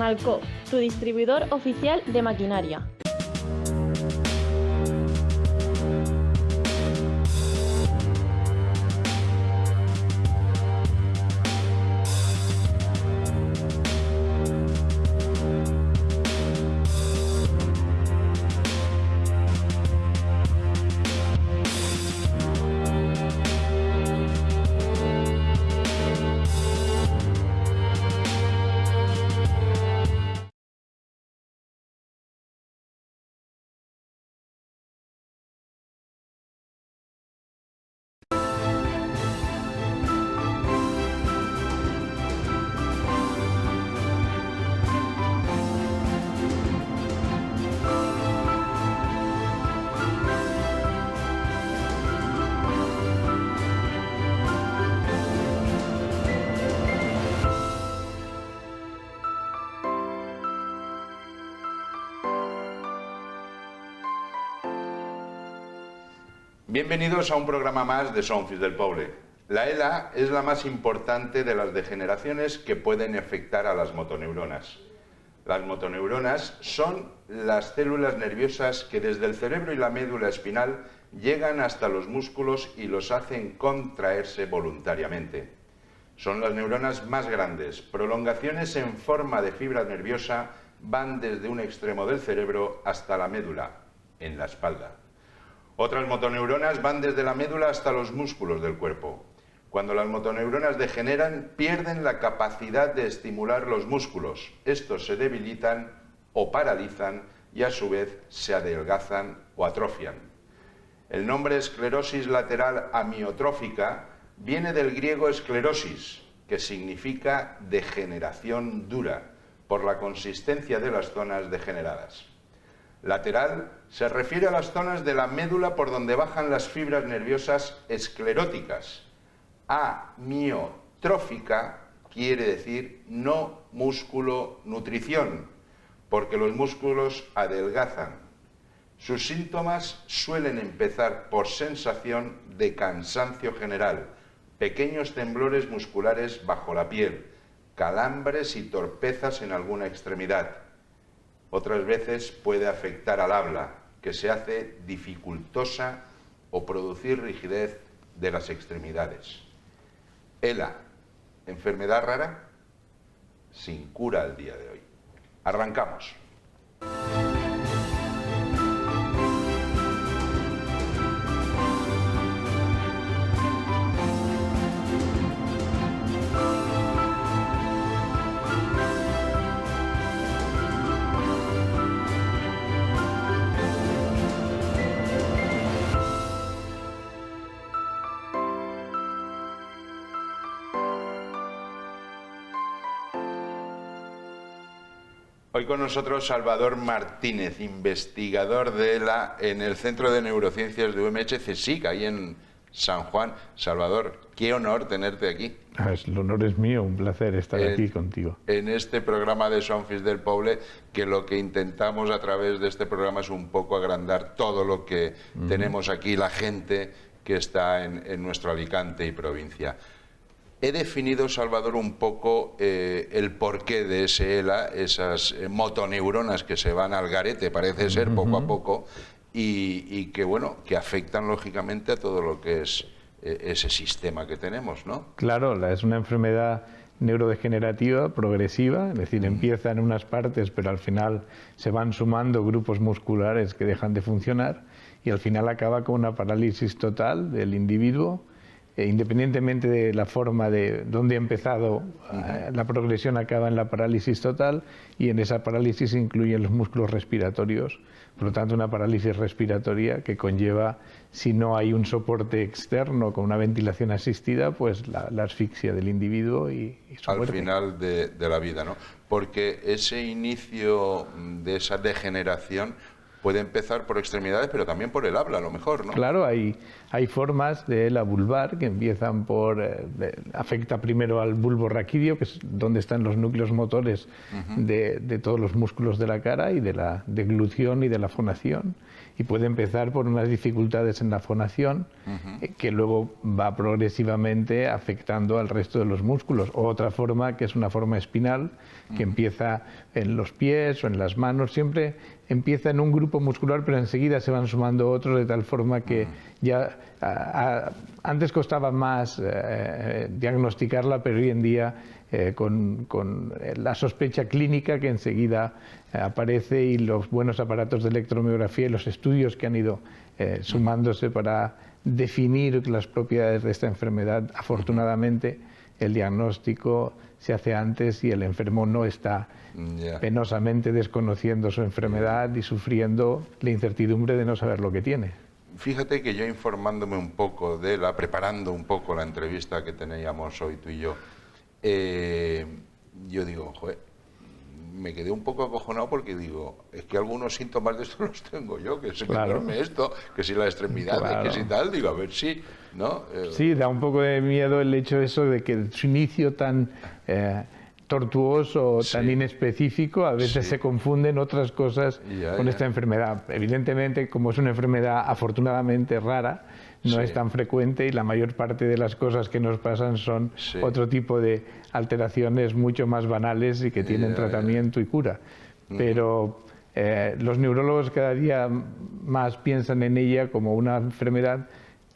Tecmalco, tu distribuidor oficial de maquinaria. Bienvenidos a un programa más de Son Fils del Poble. La ELA es la más importante de las degeneraciones que pueden afectar a las motoneuronas. Las motoneuronas son las células nerviosas que desde el cerebro y la médula espinal llegan hasta los músculos y los hacen contraerse voluntariamente. Son las neuronas más grandes. Prolongaciones en forma de fibra nerviosa van desde un extremo del cerebro hasta la médula, en la espalda. Otras motoneuronas van desde la médula hasta los músculos del cuerpo. Cuando las motoneuronas degeneran, pierden la capacidad de estimular los músculos. Estos se debilitan o paralizan y a su vez se adelgazan o atrofian. El nombre esclerosis lateral amiotrófica viene del griego esclerosis, que significa degeneración dura, por la consistencia de las zonas degeneradas. Lateral se refiere a las zonas de la médula por donde bajan las fibras nerviosas escleróticas. Amiotrófica quiere decir no músculo nutrición, porque los músculos adelgazan. Sus síntomas suelen empezar por sensación de cansancio general, pequeños temblores musculares bajo la piel, calambres y torpezas en alguna extremidad. Otras veces puede afectar al habla, que se hace dificultosa o producir rigidez de las extremidades. ELA, enfermedad rara, sin cura al día de hoy. Arrancamos. Hoy con nosotros Salvador Martínez, investigador de ELA en el Centro de Neurociencias de UMH CSIC, ahí en San Juan. Salvador, qué honor tenerte aquí. El honor es mío, un placer estar aquí contigo. En este programa de Son Fils del Poble, que lo que intentamos a través de este programa es un poco agrandar todo lo que tenemos aquí, la gente que está en nuestro Alicante y provincia. He definido, Salvador, un poco el porqué de ese ELA, esas motoneuronas que se van al garete, parece ser, poco a poco, y que, bueno, que afectan lógicamente a todo lo que es ese sistema que tenemos, ¿no? Claro, es una enfermedad neurodegenerativa progresiva, es decir, empieza en unas partes, pero al final se van sumando grupos musculares que dejan de funcionar y al final acaba con una parálisis total del individuo. Independientemente de la forma de dónde ha empezado, la progresión acaba en la parálisis total y en esa parálisis se incluyen los músculos respiratorios. Por lo tanto, una parálisis respiratoria que conlleva, si no hay un soporte externo con una ventilación asistida, pues la asfixia del individuo y su muerte. Al final de la vida, ¿no? Porque ese inicio de esa degeneración puede empezar por extremidades, pero también por el habla, a lo mejor, ¿no? Claro, hay formas de la vulvar que empiezan por... afecta primero al bulbo raquídeo, que es donde están los núcleos motores de todos los músculos de la cara y de la deglución y de la fonación. y puede empezar por unas dificultades en la fonación que luego va progresivamente afectando al resto de los músculos. O otra forma, que es una forma espinal, que empieza en los pies o en las manos, siempre empieza en un grupo muscular, pero enseguida se van sumando otros, de tal forma que ya antes costaba más diagnosticarla, pero hoy en día con la sospecha clínica que enseguida aparece, y los buenos aparatos de electromiografía y los estudios que han ido sumándose para definir las propiedades de esta enfermedad, afortunadamente el diagnóstico se hace antes y el enfermo no está penosamente desconociendo su enfermedad y sufriendo la incertidumbre de no saber lo que tiene. Fíjate que yo, informándome un poco preparando un poco la entrevista que teníamos hoy tú y yo, yo digo, joder, me quedé un poco acojonado porque digo, es que algunos síntomas de esto los tengo yo, que se me duerme esto, que si la extremidad, que si tal, digo, a ver si, ¿no? Sí, da un poco de miedo el hecho eso de que su inicio tan tortuoso, tan inespecífico, a veces se confunden otras cosas con esta enfermedad. Evidentemente, como es una enfermedad afortunadamente rara, no es tan frecuente, y la mayor parte de las cosas que nos pasan son otro tipo de alteraciones mucho más banales y que tienen tratamiento y cura. Pero los neurólogos cada día más piensan en ella como una enfermedad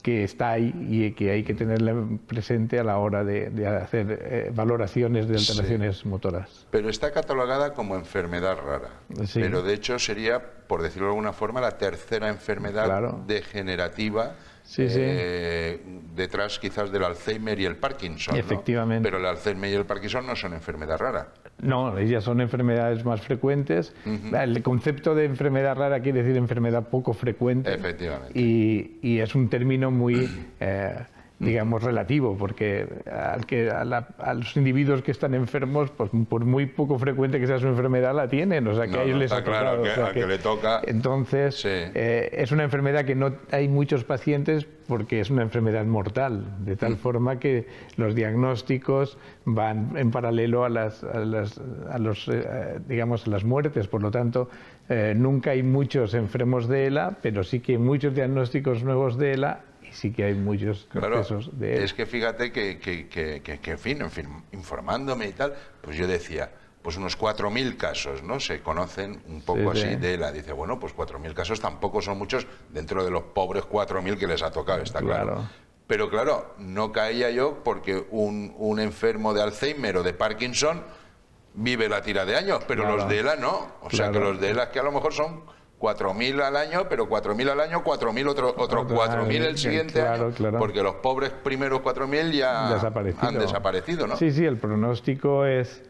que está ahí y que hay que tenerla presente a la hora de hacer valoraciones de alteraciones motoras. Pero está catalogada como enfermedad rara. Pero de hecho sería, por decirlo de alguna forma, la tercera enfermedad degenerativa. Detrás quizás del Alzheimer y el Parkinson, efectivamente. Pero el Alzheimer y el Parkinson no son enfermedad rara. No, ellas son enfermedades más frecuentes. El concepto de enfermedad rara quiere decir enfermedad poco frecuente. Efectivamente. Y es un término muy, digamos, relativo, porque a los individuos que están enfermos, pues por muy poco frecuente que sea su enfermedad, la tienen, o sea que a ellos les ha tocado. Claro, que le toca. Entonces, es una enfermedad que no hay muchos pacientes porque es una enfermedad mortal, de tal forma que los diagnósticos van en paralelo a las muertes. Por lo tanto, nunca hay muchos enfermos de ELA, pero sí que hay muchos diagnósticos nuevos de ELA. Y sí que hay muchos casos de él. Es que fíjate que en fin, informándome y tal, pues yo decía, pues unos 4.000 casos, ¿no? Se conocen un poco así de ELA. Dice, bueno, pues 4.000 casos tampoco son muchos dentro de los pobres 4.000 que les ha tocado, está claro. Pero claro, no caía yo porque un enfermo de Alzheimer o de Parkinson vive la tira de años, pero los de ELA no. O sea que los de ELA que a lo mejor son 4.000 al año, pero 4.000 al año, 4.000 otro 4.000 el siguiente año, porque los pobres primeros 4.000 ya han desaparecido, ¿no? Sí, el pronóstico es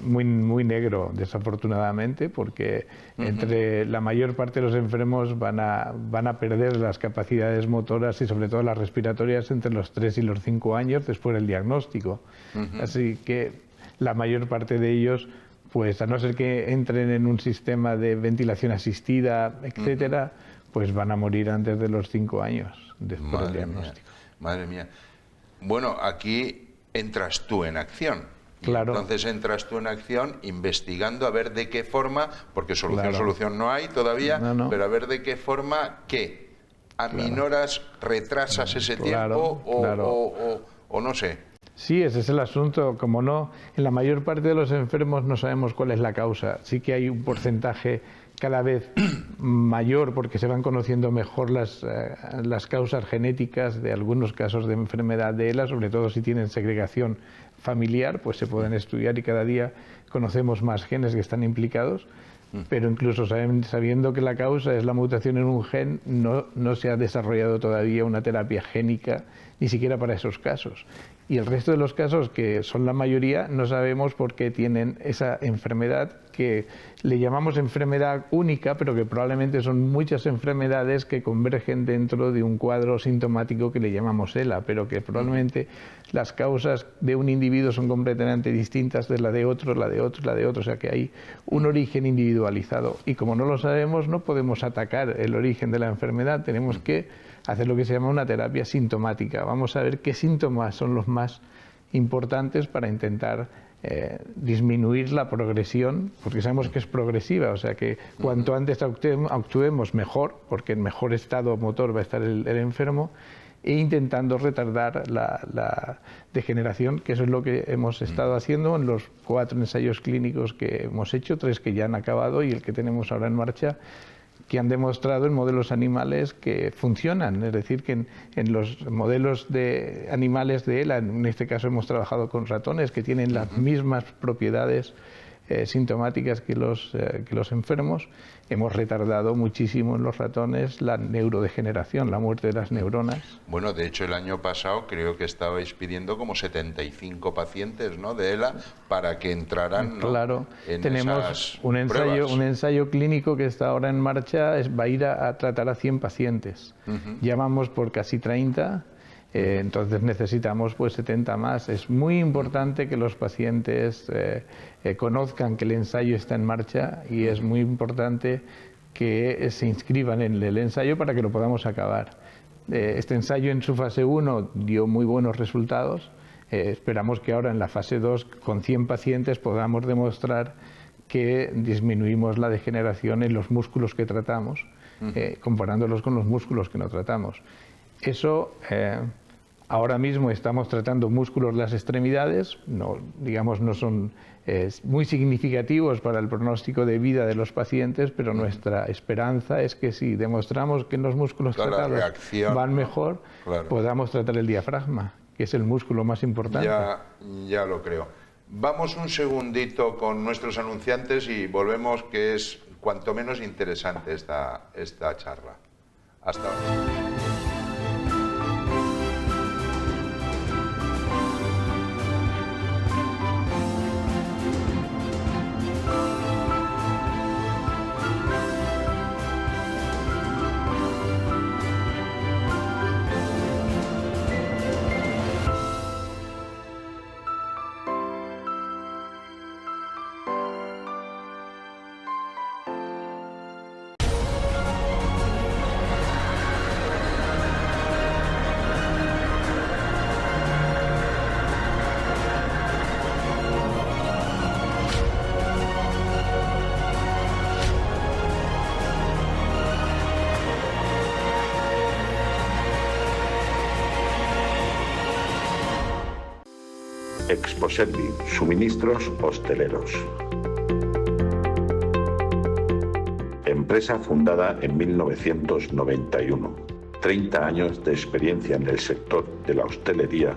muy negro, desafortunadamente, porque entre la mayor parte de los enfermos van a perder las capacidades motoras y sobre todo las respiratorias entre los 3 y los 5 años después del diagnóstico. Así que la mayor parte de ellos, pues a no ser que entren en un sistema de ventilación asistida, etcétera, pues van a morir antes de los 5 años después del diagnóstico. Madre mía. Bueno, aquí entras tú en acción. Claro. Entonces entras tú en acción investigando a ver de qué forma, porque solución no hay todavía, pero a ver de qué forma, ¿qué? ¿Aminoras, retrasas ese tiempo o no sé? Sí, ese es el asunto. Como no, en la mayor parte de los enfermos no sabemos cuál es la causa. Sí que hay un porcentaje cada vez mayor porque se van conociendo mejor las causas genéticas de algunos casos de enfermedad de ELA, sobre todo si tienen segregación familiar, pues se pueden estudiar y cada día conocemos más genes que están implicados. Pero incluso sabiendo que la causa es la mutación en un gen, no se ha desarrollado todavía una terapia génica, ni siquiera para esos casos. Y el resto de los casos, que son la mayoría, no sabemos por qué tienen esa enfermedad, que le llamamos enfermedad única, pero que probablemente son muchas enfermedades que convergen dentro de un cuadro sintomático que le llamamos ELA, pero que probablemente las causas de un individuo son completamente distintas de la de otro, la de otro, la de otro, o sea que hay un origen individualizado. Y como no lo sabemos, no podemos atacar el origen de la enfermedad, tenemos que hacer lo que se llama una terapia sintomática. Vamos a ver qué síntomas son los más importantes para intentar disminuir la progresión, porque sabemos que es progresiva, o sea que cuanto antes actuemos mejor, porque en mejor estado motor va a estar el enfermo, e intentando retardar la degeneración, que eso es lo que hemos estado haciendo en los 4 ensayos clínicos que hemos hecho, 3 que ya han acabado y el que tenemos ahora en marcha, que han demostrado en modelos animales que funcionan. Es decir, que en los modelos de animales de ELA, en este caso hemos trabajado con ratones que tienen las mismas propiedades sintomáticas que los enfermos, hemos retardado muchísimo en los ratones la neurodegeneración, la muerte de las neuronas. Bueno, de hecho el año pasado creo que estabais pidiendo como 75 pacientes, ¿no?, de ELA para que entraran, ¿no?, claro, en tenemos esas un pruebas. ensayo clínico que está ahora en marcha, va a ir a tratar a 100 pacientes. Ya vamos por casi 30. Entonces necesitamos pues 70 más. Es muy importante que los pacientes conozcan que el ensayo está en marcha y es muy importante que se inscriban en el ensayo para que lo podamos acabar. Este ensayo en su fase 1 dio muy buenos resultados. Esperamos que ahora en la fase 2 con 100 pacientes podamos demostrar que disminuimos la degeneración en los músculos que tratamos, comparándolos con los músculos que no tratamos. Eso ahora mismo estamos tratando músculos de las extremidades, no son muy significativos para el pronóstico de vida de los pacientes, pero nuestra esperanza es que si demostramos que en los músculos tratados van mejor, podamos tratar el diafragma, que es el músculo más importante. Ya lo creo. Vamos un segundito con nuestros anunciantes y volvemos, que es cuanto menos interesante esta charla. Hasta ahora. Exposervi, suministros hosteleros. Empresa fundada en 1991. 30 años de experiencia en el sector de la hostelería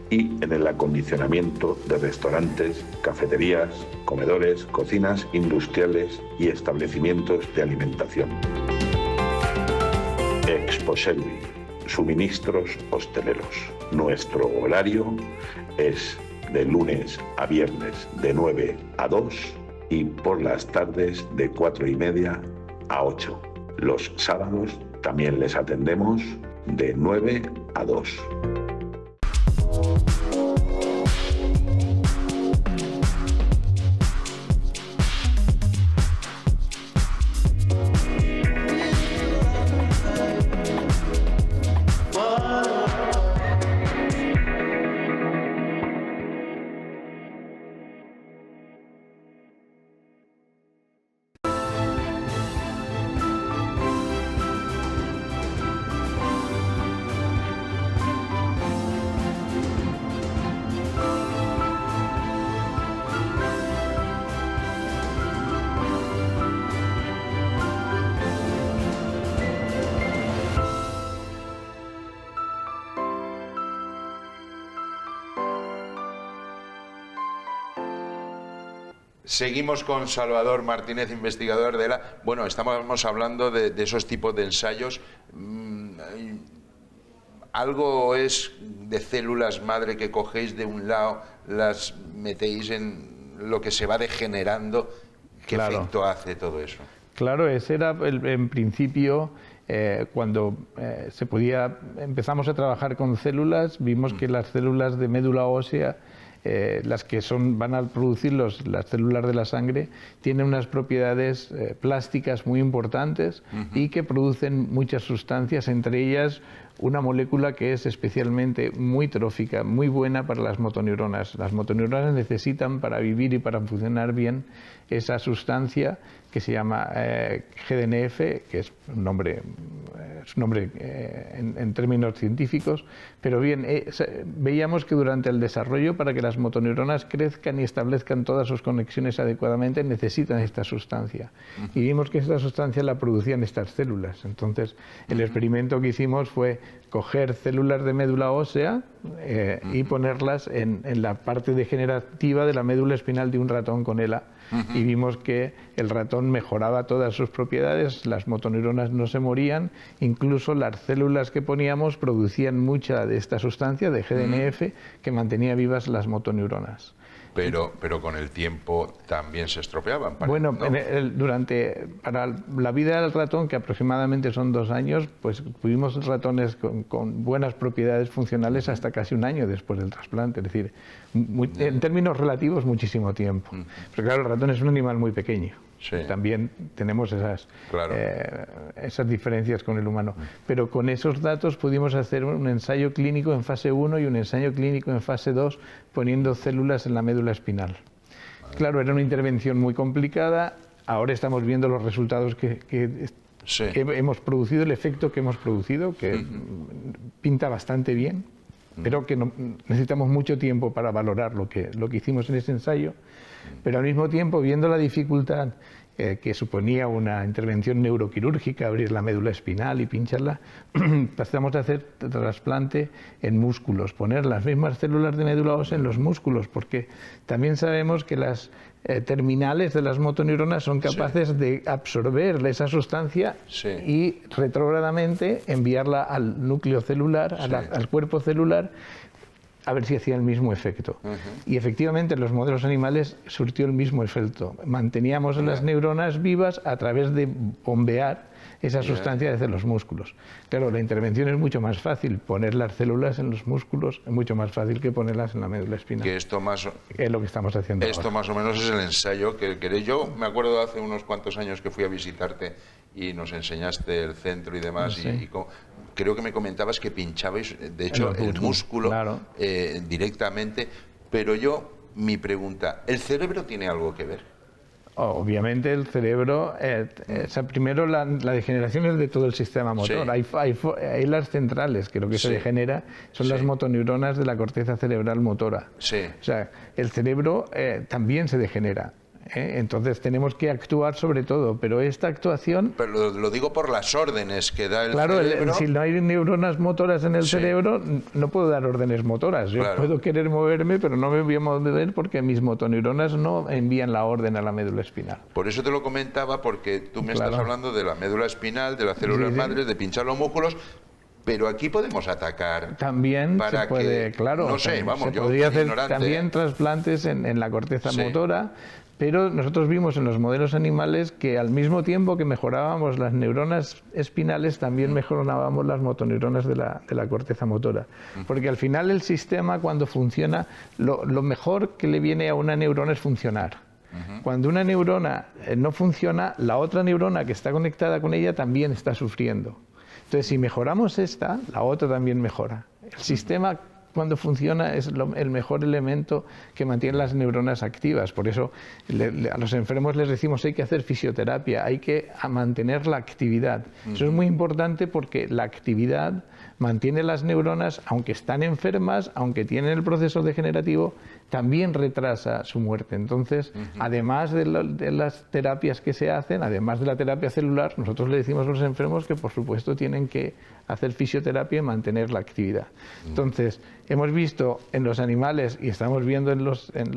y en el acondicionamiento de restaurantes, cafeterías, comedores, cocinas industriales y establecimientos de alimentación. Exposervi, suministros hosteleros. Nuestro horario es de lunes a viernes de 9 a 2 y por las tardes de 4:30 a 8. Los sábados también les atendemos de 9 a 2. Seguimos con Salvador Martínez, investigador de ELA. Bueno, estamos hablando de esos tipos de ensayos. Algo es de células madre que cogéis de un lado, las metéis en lo que se va degenerando. ¿Qué efecto hace todo eso? Claro, ese era en principio cuando empezamos a trabajar con células, vimos que las células de médula ósea las que van a producir las células de la sangre, tienen unas propiedades plásticas muy importantes y que producen muchas sustancias, entre ellas una molécula que es especialmente muy trófica, muy buena para las motoneuronas. Las motoneuronas necesitan, para vivir y para funcionar bien, esa sustancia que se llama GDNF, que es un nombre en términos científicos, pero bien, veíamos que durante el desarrollo, para que las motoneuronas crezcan y establezcan todas sus conexiones adecuadamente, necesitan esta sustancia. Y vimos que esta sustancia la producían estas células. Entonces, el experimento que hicimos fue coger células de médula ósea y ponerlas en la parte degenerativa de la médula espinal de un ratón con ELA. Y vimos que el ratón mejoraba todas sus propiedades, las motoneuronas no se morían, incluso las células que poníamos producían mucha de esta sustancia, de GDNF, que mantenía vivas las motoneuronas. Pero con el tiempo también se estropeaban. Bueno, ¿no? para la vida del ratón, que aproximadamente son 2 años, pues tuvimos ratones con buenas propiedades funcionales hasta casi 1 año después del trasplante. Es decir, en términos relativos, muchísimo tiempo. Pero claro, el ratón es un animal muy pequeño. Sí. También tenemos esas diferencias con el humano. Pero con esos datos pudimos hacer un ensayo clínico en fase 1 y un ensayo clínico en fase 2 poniendo células en la médula espinal. Claro, era una intervención muy complicada. Ahora estamos viendo los resultados que hemos producido, el efecto que hemos producido, que pinta bastante bien, pero que necesitamos mucho tiempo para valorar lo que hicimos en ese ensayo. Pero al mismo tiempo, viendo la dificultad que suponía una intervención neuroquirúrgica, abrir la médula espinal y pincharla, pasamos a hacer trasplante en músculos, poner las mismas células de médula ósea en los músculos, porque también sabemos que las terminales de las motoneuronas son capaces de absorber esa sustancia y retrógradamente enviarla al núcleo celular, al cuerpo celular, a ver si hacía el mismo efecto. Y efectivamente en los modelos animales surtió el mismo efecto. Manteníamos las neuronas vivas a través de bombear esa sustancia desde los músculos. Claro, la intervención es mucho más fácil. Poner las células en los músculos es mucho más fácil que ponerlas en la médula espinal. Que esto más es lo que estamos haciendo ahora. Más o menos es el ensayo que queréis. Yo me acuerdo de hace unos cuantos años que fui a visitarte y nos enseñaste el centro y demás. Sí. Creo que me comentabas que pinchabais, de hecho, el músculo directamente. Pero mi pregunta, ¿el cerebro tiene algo que ver? Obviamente el cerebro, primero la degeneración es de todo el sistema motor. Hay las centrales, que lo que se degenera son las motoneuronas de la corteza cerebral motora. O sea, el cerebro también se degenera. Entonces tenemos que actuar sobre todo, pero esta actuación... Pero lo digo por las órdenes que da el cerebro. Claro, si no hay neuronas motoras en el cerebro, no puedo dar órdenes motoras. Yo puedo querer moverme, pero no me voy a mover porque mis motoneuronas no envían la orden a la médula espinal. Por eso te lo comentaba, porque tú me estás hablando de la médula espinal, de las células madres, de pinchar los músculos... Pero aquí podemos atacar. También para se puede, podría hacer también trasplantes en la corteza motora, pero nosotros vimos en los modelos animales que al mismo tiempo que mejorábamos las neuronas espinales, también mejorábamos las motoneuronas de la corteza motora. Porque al final el sistema, cuando funciona, lo mejor que le viene a una neurona es funcionar. Cuando una neurona no funciona, la otra neurona que está conectada con ella también está sufriendo. Entonces, si mejoramos esta, la otra también mejora. El sistema, cuando funciona, es el mejor elemento que mantiene las neuronas activas. Por eso a los enfermos les decimos hay que hacer fisioterapia, hay que mantener la actividad. Eso es muy importante porque la actividad mantiene las neuronas, aunque están enfermas, aunque tienen el proceso degenerativo, también retrasa su muerte. Entonces, además de las terapias que se hacen, además de la terapia celular, nosotros le decimos a los enfermos que, por supuesto, tienen que hacer fisioterapia y mantener la actividad. Entonces, hemos visto en los animales y estamos viendo en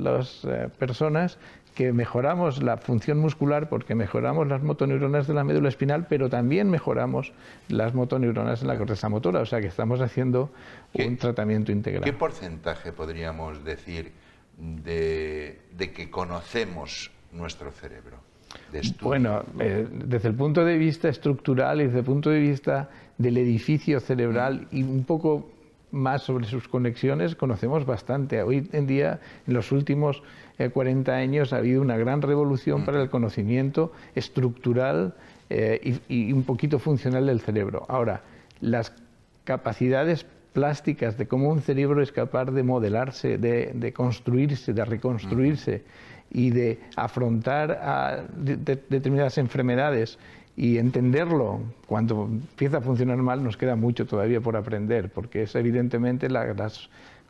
las personas que mejoramos la función muscular porque mejoramos las motoneuronas de la médula espinal, pero también mejoramos las motoneuronas en la corteza motora, o sea que estamos haciendo un tratamiento integral. ¿Qué porcentaje podríamos decir de que conocemos nuestro cerebro? Bueno, desde el punto de vista estructural y desde el punto de vista del edificio cerebral y un poco más sobre sus conexiones, conocemos bastante. Hoy en día, en los últimos 40 años, ha habido una gran revolución para el conocimiento estructural y un poquito funcional del cerebro. Ahora, las capacidades plásticas de cómo un cerebro es capaz de modelarse, de construirse, de reconstruirse y de afrontar determinadas enfermedades y entenderlo cuando empieza a funcionar mal, nos queda mucho todavía por aprender, porque es evidentemente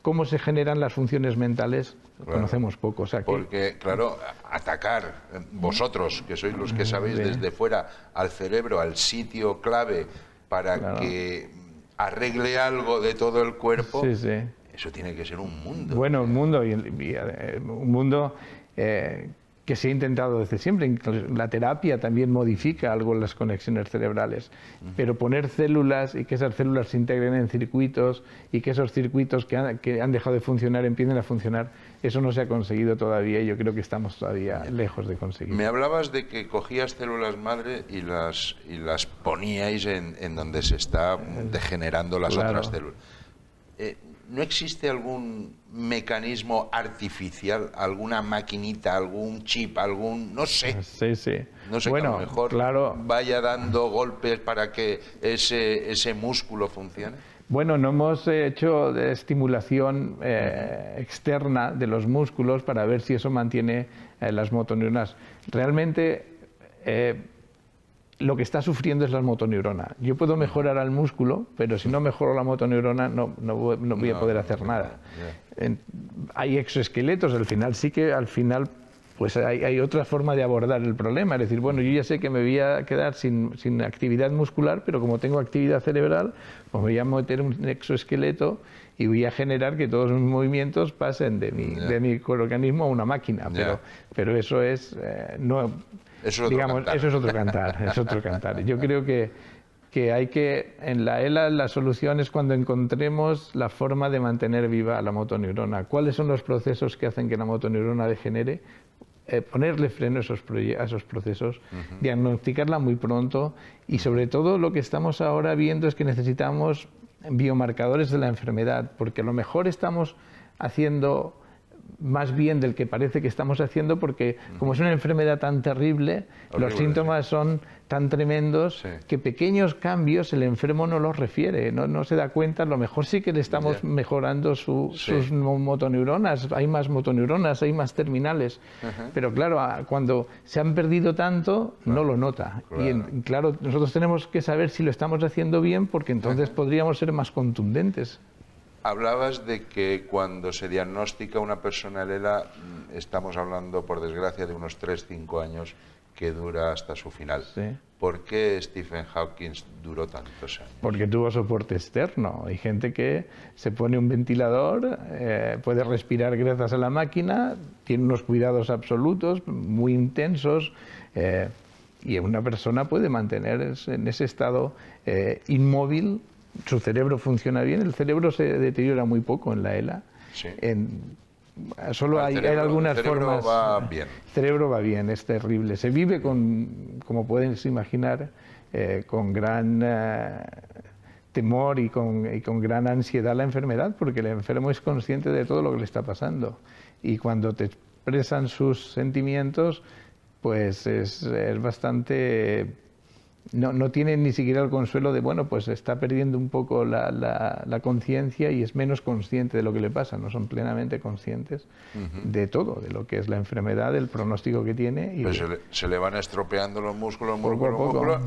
cómo se generan las funciones mentales, claro, conocemos poco. O sea, porque, claro, atacar, vosotros, que sois los que sabéis desde fuera, al cerebro, al sitio clave para claro, que arregle algo de todo el cuerpo, sí, sí, eso tiene que ser un mundo. Bueno, un mundo, un mundo que se ha intentado desde siempre. La terapia también modifica algo las conexiones cerebrales, pero poner células y que esas células se integren en circuitos y que esos circuitos que han dejado de funcionar empiecen a funcionar, eso no se ha conseguido todavía y yo creo que estamos todavía lejos de conseguirlo. Me hablabas de que cogías células madre y las poníais en donde se está degenerando las claro, otras células. ¿No existe algún mecanismo artificial, alguna maquinita, algún chip, no sé? Sí, sí. No sé, bueno, que a lo mejor claro, vaya dando golpes para que ese músculo funcione. Bueno, no hemos hecho estimulación externa de los músculos para ver si eso mantiene las motoneuronas. Realmente lo que está sufriendo es la motoneurona. Yo puedo mejorar al músculo, pero si no mejoro la motoneurona no voy a poder hacer nada. Hay exoesqueletos, al final pues hay otra forma de abordar el problema. Es decir, bueno, yo ya sé que me voy a quedar sin actividad muscular, pero como tengo actividad cerebral, pues voy a meter un exoesqueleto y voy a generar que todos mis movimientos pasen de mi organismo a una máquina. Pero eso es eso es otro cantar. Yo creo que hay que, en la ELA, la solución es cuando encontremos la forma de mantener viva la motoneurona. ¿Cuáles son los procesos que hacen que la motoneurona degenere? Ponerle freno a esos procesos, diagnosticarla muy pronto y sobre todo lo que estamos ahora viendo es que necesitamos biomarcadores de la enfermedad, porque a lo mejor estamos haciendo más bien del que parece que estamos haciendo, porque como es una enfermedad tan terrible, los síntomas son tan tremendos que pequeños cambios el enfermo no los refiere, no se da cuenta. A lo mejor sí que le estamos mejorando sus motoneuronas, hay más motoneuronas, hay más terminales, pero claro, cuando se han perdido tanto, no lo nota. Y claro, nosotros tenemos que saber si lo estamos haciendo bien, porque entonces podríamos ser más contundentes. Hablabas de que cuando se diagnostica una persona ELA, estamos hablando, por desgracia, de unos 3-5 años que dura hasta su final. Sí. ¿Por qué Stephen Hawking duró tantos años? Porque tuvo soporte externo. Hay gente que se pone un ventilador, puede respirar gracias a la máquina, tiene unos cuidados absolutos, muy intensos, y una persona puede mantenerse en ese estado inmóvil. Su cerebro funciona bien, el cerebro se deteriora muy poco en la ELA. Sí. Solo hay algunas formas. El cerebro va bien. El cerebro va bien, es terrible. Se vive como pueden imaginar, con gran temor y con gran ansiedad la enfermedad, porque el enfermo es consciente de todo lo que le está pasando. Y cuando te expresan sus sentimientos, pues es bastante... No tiene ni siquiera el consuelo de, bueno, pues está perdiendo un poco la conciencia y es menos consciente de lo que le pasa, no son plenamente conscientes de todo, de lo que es la enfermedad, del pronóstico que tiene. Y pues se le van estropeando los músculos,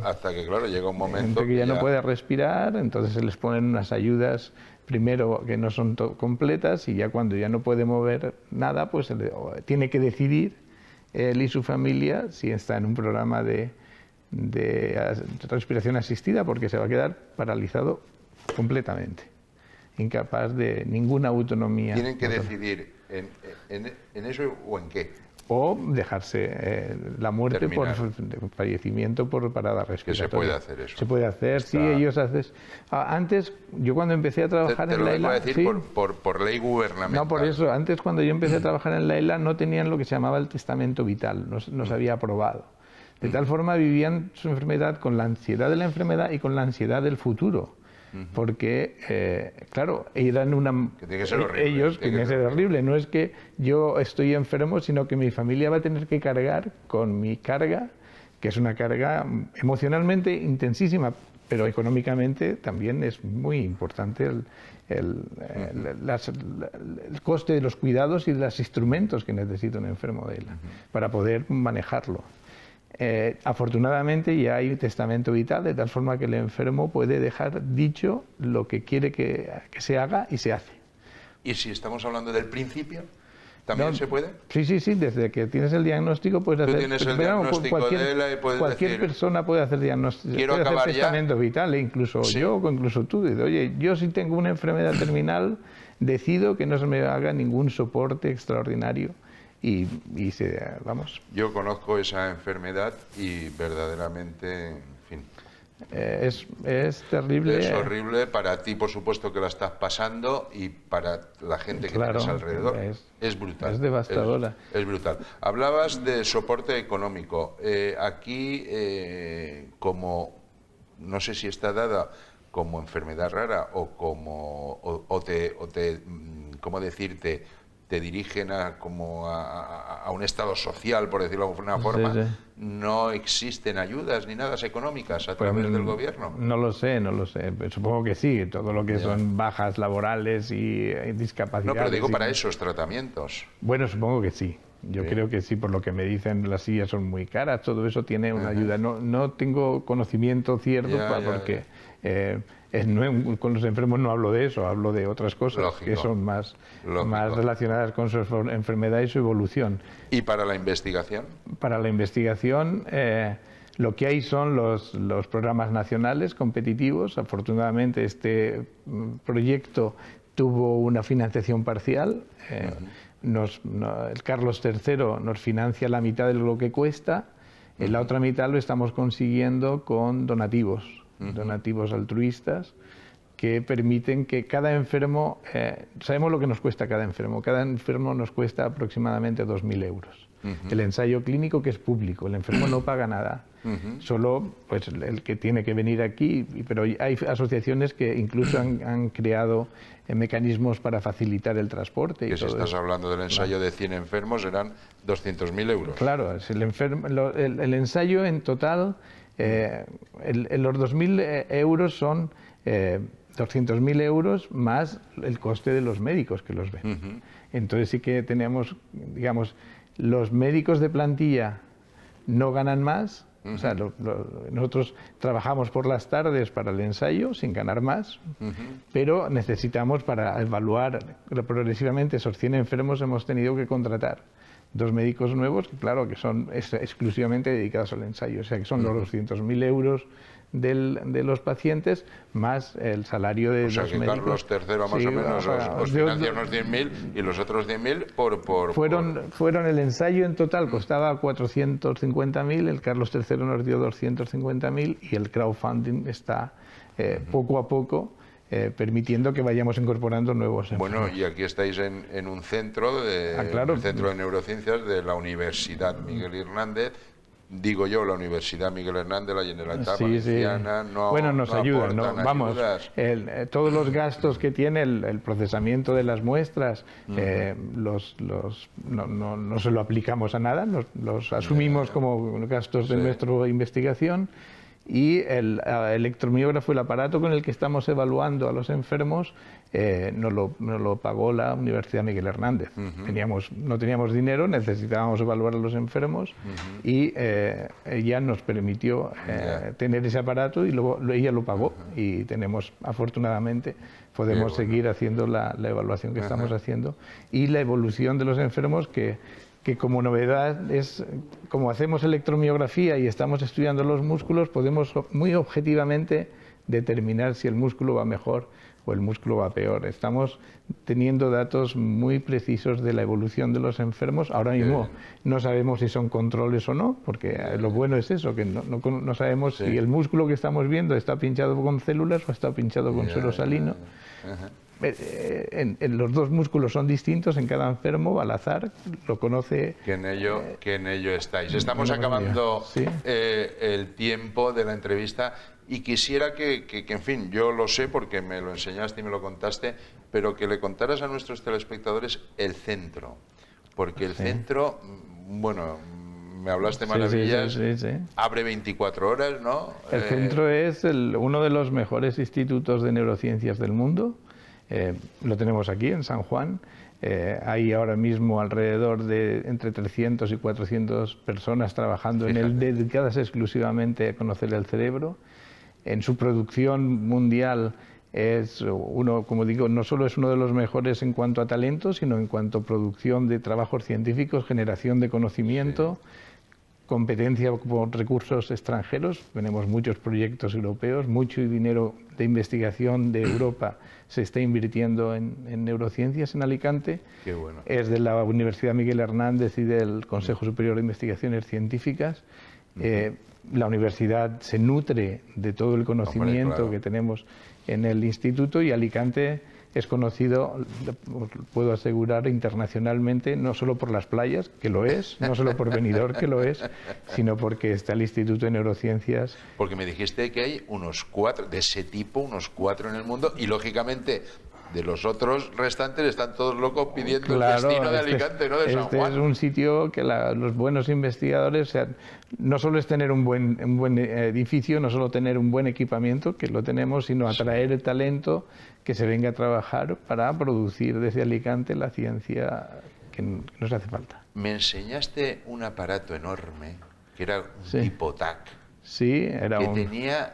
hasta que, claro, llega un momento que ya no puede respirar, entonces se les ponen unas ayudas, primero que no son completas, y ya cuando ya no puede mover nada, pues tiene que decidir él y su familia si está en un programa de respiración asistida, porque se va a quedar paralizado completamente, incapaz de ninguna autonomía. ¿Tienen que decidir en eso o en qué? O dejarse la muerte por fallecimiento por parada respiratoria. ¿Que se puede hacer eso? Se puede hacer, sí, ellos hacen... Antes, yo cuando empecé a trabajar en la ELA... Te lo decir por ley gubernamental. No, por eso, antes cuando yo empecé a trabajar en la ELA no tenían lo que se llamaba el testamento vital, no se había aprobado. De tal forma vivían su enfermedad con la ansiedad de la enfermedad y con la ansiedad del futuro. porque, claro, eran una... Que tiene que ser horrible. Ellos, tiene que ser horrible. No es que yo estoy enfermo, sino que mi familia va a tener que cargar con mi carga, que es una carga emocionalmente intensísima, pero económicamente también es muy importante el coste de los cuidados y de los instrumentos que necesita un enfermo de ELA para poder manejarlo. Afortunadamente ya hay testamento vital, de tal forma que el enfermo puede dejar dicho lo que quiere que se haga y se hace. ¿Y si estamos hablando del principio? ¿También se puede? Sí, desde que tienes el diagnóstico puedes hacer... Tú tienes el diagnóstico de ELA y puedes cualquier decir, persona puede hacer diagnóstico, quiero puede hacer acabar testamento vital, incluso yo o incluso tú. Dices, oye, yo si tengo una enfermedad terminal, decido que no se me haga ningún soporte extraordinario. Y vamos. Yo conozco esa enfermedad y verdaderamente, en fin... Es terrible. Es horrible para ti, por supuesto, que la estás pasando, y para la gente que tienes alrededor. Es brutal. Es devastadora. Es brutal. Hablabas de soporte económico. Aquí, como no sé si está dada como enfermedad rara o como ¿cómo decirte? Te dirigen a un estado social, por decirlo de alguna forma, no existen ayudas ni nada económicas a través del gobierno. No lo sé, supongo que sí, todo lo que son bajas laborales y discapacidades. No, pero digo para esos tratamientos. Bueno, supongo que sí. Yo creo que sí, por lo que me dicen, las sillas son muy caras, todo eso tiene una ayuda. No tengo conocimiento cierto porque con los enfermos no hablo de eso, hablo de otras cosas que son más relacionadas con su enfermedad y su evolución. ¿Y para la investigación? Para la investigación lo que hay son los programas nacionales competitivos. Afortunadamente este proyecto tuvo una financiación parcial. El Carlos III nos financia la mitad de lo que cuesta, la otra mitad lo estamos consiguiendo con donativos altruistas que permiten que cada enfermo, sabemos lo que nos cuesta cada enfermo nos cuesta aproximadamente 2.000 euros. El ensayo clínico, que es público, el enfermo no paga nada, solo pues el que tiene que venir aquí, pero hay asociaciones que incluso han creado mecanismos para facilitar el transporte. Que si estás hablando del ensayo de 100 enfermos, serán 200.000 euros. Claro, el ensayo en total, los 2.000 euros son 200.000 euros más el coste de los médicos que los ven. Entonces sí que tenemos, digamos, los médicos de plantilla no ganan más. O sea, nosotros trabajamos por las tardes para el ensayo sin ganar más, pero necesitamos, para evaluar progresivamente esos 100 enfermos, hemos tenido que contratar 2 médicos nuevos, que claro, que son exclusivamente dedicados al ensayo. O sea, que son los 200.000 euros de los pacientes más el salario de los médicos. Carlos III más o menos os financia unos 10.000 y los otros 10.000 Fueron el ensayo en total costaba 450.000, el Carlos III nos dio 250.000 y el crowdfunding está poco a poco permitiendo que vayamos incorporando nuevos enfermos. Bueno, y aquí estáis en un centro un centro de neurociencias de la Universidad Miguel Hernández. Digo yo, la Universidad Miguel Hernández, la Generalitat Valenciana, nos ayudan, vamos, todos los gastos que tiene el procesamiento de las muestras, no se lo aplicamos a nada, los asumimos como gastos de nuestra investigación. Y el electromiógrafo, el aparato con el que estamos evaluando a los enfermos, nos lo pagó la Universidad Miguel Hernández. No teníamos dinero, necesitábamos evaluar a los enfermos y ella nos permitió tener ese aparato y luego ella lo pagó y afortunadamente podemos seguir haciendo la evaluación que estamos haciendo y la evolución de los enfermos que como novedad es, como hacemos electromiografía y estamos estudiando los músculos, podemos muy objetivamente determinar si el músculo va mejor o el músculo va peor. Estamos teniendo datos muy precisos de la evolución de los enfermos. Ahora mismo no sabemos si son controles o no, porque lo bueno es eso, que no sabemos si el músculo que estamos viendo está pinchado con células o está pinchado con suero salino. en los dos músculos son distintos en cada enfermo, al azar, lo conoce. Que en ello estáis. Estamos acabando sí. El tiempo de la entrevista y quisiera que, en fin, yo lo sé porque me lo enseñaste y me lo contaste, pero que le contaras a nuestros telespectadores el centro. Porque el centro, bueno, me hablaste maravillas, sí. abre 24 horas, ¿no? El centro es uno de los mejores institutos de neurociencias del mundo. Lo tenemos aquí en San Juan. Hay ahora mismo alrededor de entre 300 y 400 personas trabajando en él, dedicadas exclusivamente a conocer el cerebro. En su producción mundial es uno, como digo, no solo es uno de los mejores en cuanto a talento, sino en cuanto a producción de trabajos científicos, generación de conocimiento, competencia por recursos extranjeros. Tenemos muchos proyectos europeos, mucho dinero de investigación de Europa se está invirtiendo en neurociencias en Alicante. Qué bueno. Es de la Universidad Miguel Hernández y del Consejo Superior de Investigaciones Científicas. La universidad se nutre de todo el conocimiento que tenemos en el instituto, y Alicante es conocido, puedo asegurar, internacionalmente, no solo por las playas, que lo es, no solo por Benidorm, que lo es, sino porque está el Instituto de Neurociencias. Porque me dijiste que hay unos 4, de ese tipo, unos 4 en el mundo, y lógicamente de los otros restantes están todos locos pidiendo el destino de Alicante, ¿no? De San Juan. Es un sitio que los buenos investigadores, o sea, no solo es tener un buen edificio, no solo tener un buen equipamiento, que lo tenemos, sino atraer el talento que se venga a trabajar para producir desde Alicante la ciencia que nos hace falta. Me enseñaste un aparato enorme, que era un tipo TAC. Sí, era tenía...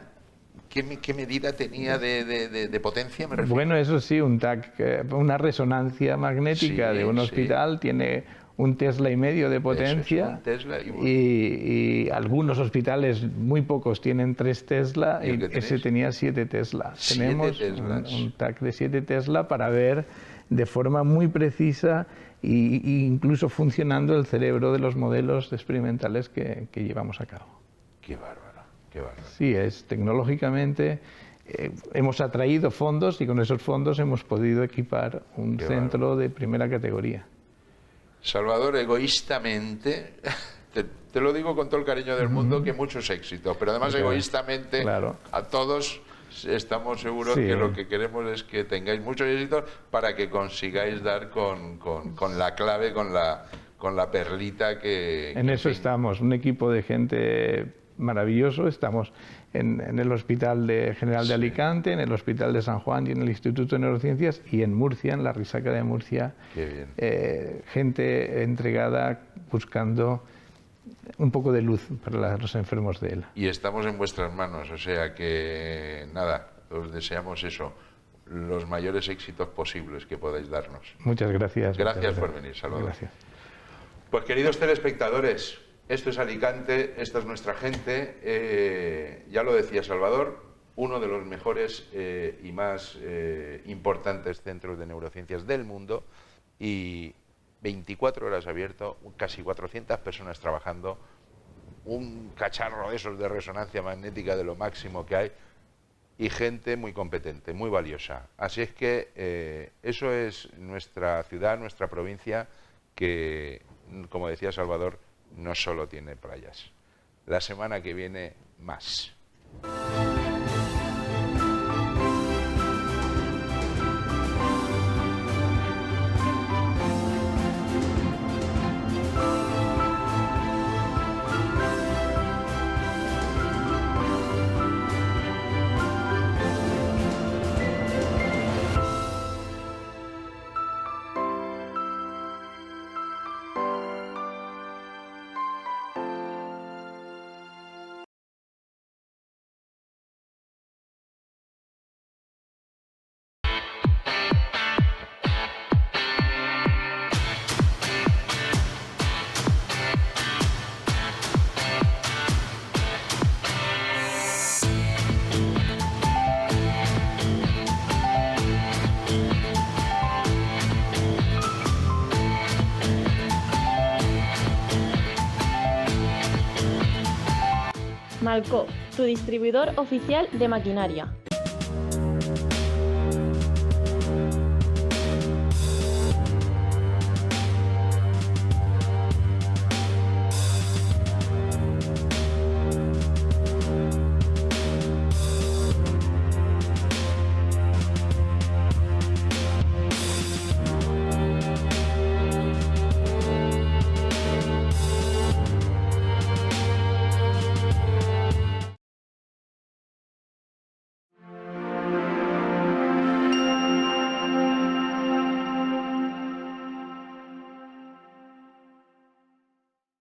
¿Qué medida tenía de potencia? Me refiero. Bueno, eso sí, un TAC, una resonancia magnética de un hospital tiene 1,5 Tesla de potencia. Un Tesla y algunos hospitales, muy pocos, tienen 3 Tesla y ese tenía 7 Tesla. Tenemos un TAC de 7 Tesla para ver de forma muy precisa e incluso funcionando el cerebro de los modelos experimentales que llevamos a cabo. Qué bárbaro. Sí, tecnológicamente hemos atraído fondos y con esos fondos hemos podido equipar un centro de primera categoría. Salvador, egoístamente, te lo digo con todo el cariño del mundo, que muchos éxitos, pero además egoístamente a todos estamos seguros que lo que queremos es que tengáis muchos éxitos para que consigáis dar con la clave, con la perlita que... En eso estamos, un equipo de gente maravilloso. Estamos en el Hospital General de Alicante, en el Hospital de San Juan y en el Instituto de Neurociencias, y en Murcia, en la Risaca de Murcia. Qué bien. Gente entregada buscando un poco de luz para los enfermos de él. Y estamos en vuestras manos, o sea que nada, os deseamos eso, los mayores éxitos posibles que podáis darnos. Muchas gracias. Gracias por venir, Salvador. Gracias. Pues queridos telespectadores, esto es Alicante, esta es nuestra gente. Ya lo decía Salvador, uno de los mejores y más importantes centros de neurociencias del mundo, y 24 horas abierto, casi 400 personas trabajando, un cacharro de esos de resonancia magnética de lo máximo que hay, y gente muy competente, muy valiosa. Así es que eso es nuestra ciudad, nuestra provincia, que, como decía Salvador, no solo tiene playas. La semana que viene, más. Malco, tu distribuidor oficial de maquinaria.